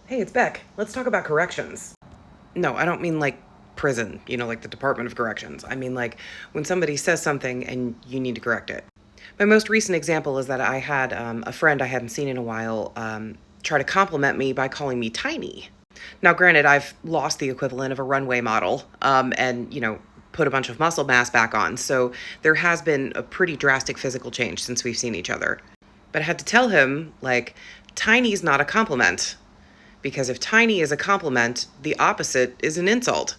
Hey, it's Beck. Let's talk about corrections. No, I don't mean like prison, like the Department of Corrections. I mean like when somebody says something and you need to correct it. My most recent example is that I had a friend I hadn't seen in a while try to compliment me by calling me tiny. Now, granted, I've lost the equivalent of a runway model and put a bunch of muscle mass back on. So there has been a pretty drastic physical change since we've seen each other. But I had to tell him, like, tiny's not a compliment. Because if tiny is a compliment, the opposite is an insult.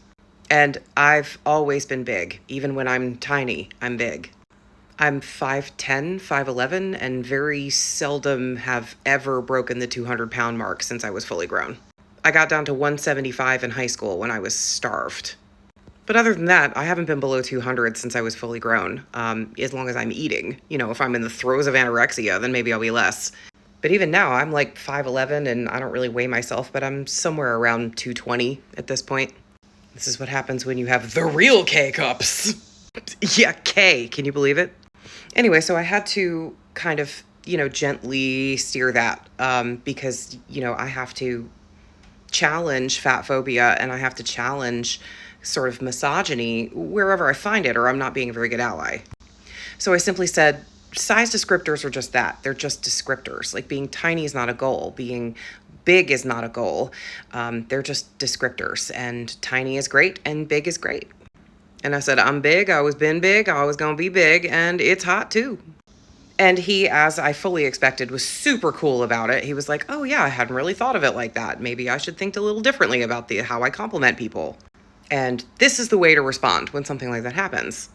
And I've always been big. Even when I'm tiny, I'm big. I'm 5'10, 5'11, and very seldom have ever broken the 200-pound mark since I was fully grown. I got down to 175 in high school when I was starved. But other than that, I haven't been below 200 since I was fully grown, as long as I'm eating. If I'm in the throes of anorexia, then maybe I'll be less. But even now, I'm like 5'11 and I don't really weigh myself, but I'm somewhere around 220 at this point. This is what happens when you have the real K cups. Yeah, K. Can you believe it? Anyway, so I had to kind of, gently steer that because, I have to challenge fat phobia and I have to challenge sort of misogyny wherever I find it, or I'm not being a very good ally. So I simply said, size descriptors are just that. They're just descriptors. Like being tiny is not a goal. Being big is not a goal. They're just descriptors. And tiny is great and big is great. And I said, I'm big. I always been big. I always gonna be big. And it's hot too. And he, as I fully expected, was super cool about it. He was like, oh yeah, I hadn't really thought of it like that. Maybe I should think a little differently about how I compliment people. And this is the way to respond when something like that happens.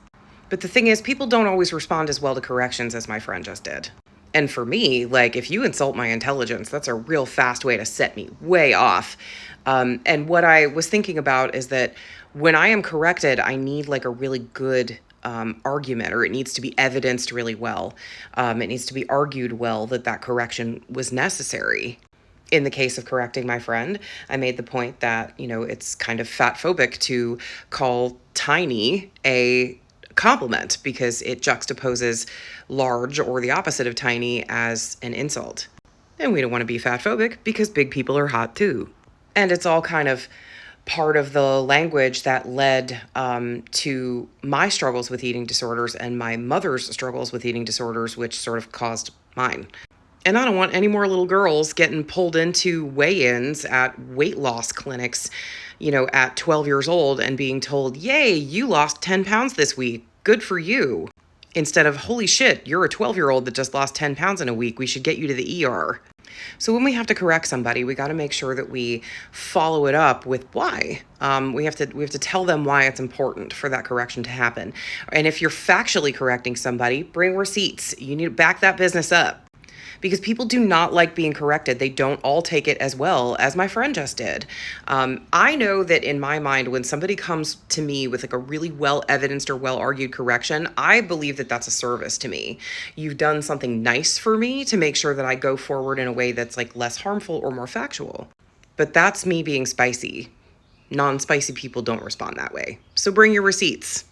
But the thing is, people don't always respond as well to corrections as my friend just did. And for me, like, if you insult my intelligence, that's a real fast way to set me way off. And what I was thinking about is that when I am corrected, I need like a really good argument, or it needs to be evidenced really well. It needs to be argued well that correction was necessary. In the case of correcting my friend, I made the point that, it's kind of fat phobic to call tiny a compliment because it juxtaposes large, or the opposite of tiny, as an insult. And we don't want to be fat phobic because big people are hot too. And it's all kind of part of the language that led to my struggles with eating disorders and my mother's struggles with eating disorders, which sort of caused mine. And I don't want any more little girls getting pulled into weigh-ins at weight loss clinics, at 12 years old and being told, yay, you lost 10 pounds this week. Good for you. Instead of, holy shit, you're a 12-year-old that just lost 10 pounds in a week. We should get you to the ER. So when we have to correct somebody, we got to make sure that we follow it up with why. We have to tell them why it's important for that correction to happen. And if you're factually correcting somebody, bring receipts. You need to back that business up. Because people do not like being corrected. They don't all take it as well as my friend just did. I know that in my mind, when somebody comes to me with like a really well evidenced or well argued correction, I believe that that's a service to me. You've done something nice for me to make sure that I go forward in a way that's like less harmful or more factual. But that's me being spicy. Non-spicy people don't respond that way. So bring your receipts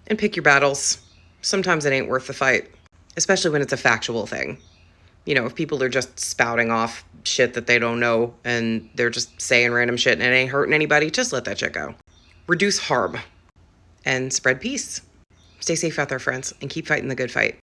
and pick your battles. Sometimes it ain't worth the fight, especially when it's a factual thing. If people are just spouting off shit that they don't know and they're just saying random shit and it ain't hurting anybody, just let that shit go. Reduce harm and spread peace. Stay safe out there, friends, and keep fighting the good fight.